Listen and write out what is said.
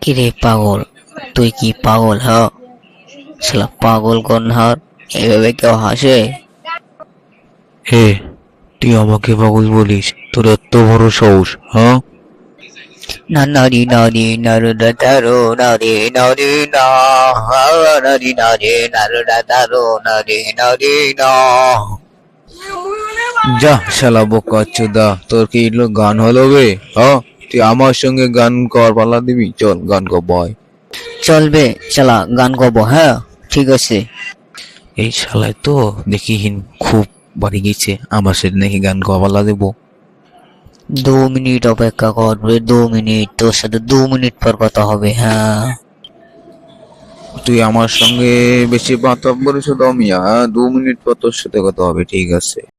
কিরে পাগল, তুই কি পাগল হ? শালা পাগল কন্হার, এভাবে কেউ হাসে? হে, তুই আমাকে পাগল বলিস? তোর এত বড় সাহস, হ্যাঁ? না নারী নারী নারুদা তারো নারী নারী না, নারী নারী নারুদা তারো নারী নারী না। যা শালা বোকা চোদা, তোর কি এগুলো গান হলো বে? হ্যাঁ, তুই আমার সঙ্গে গান কর, পাল্লা দিবি? চল গান কর বয়। চলবে, চালা গান গাবো। হ্যাঁ ঠিক আছে। এই শালায় তো দেখিহীন খুব বাড়ি গেছে, আমার সাথে নাকি গান কর, পাল্লা দেবো। 2 মিনিট অপেক্ষা করবে, 2 মিনিট, তোর সাথে 2 মিনিট পর কথা হবে। হ্যাঁ তুই আমার সঙ্গে বেশি বাতা বলিস তো মিয়া, হ্যাঁ? 2 মিনিট পর তোর সাথে কথা হবে, ঠিক আছে?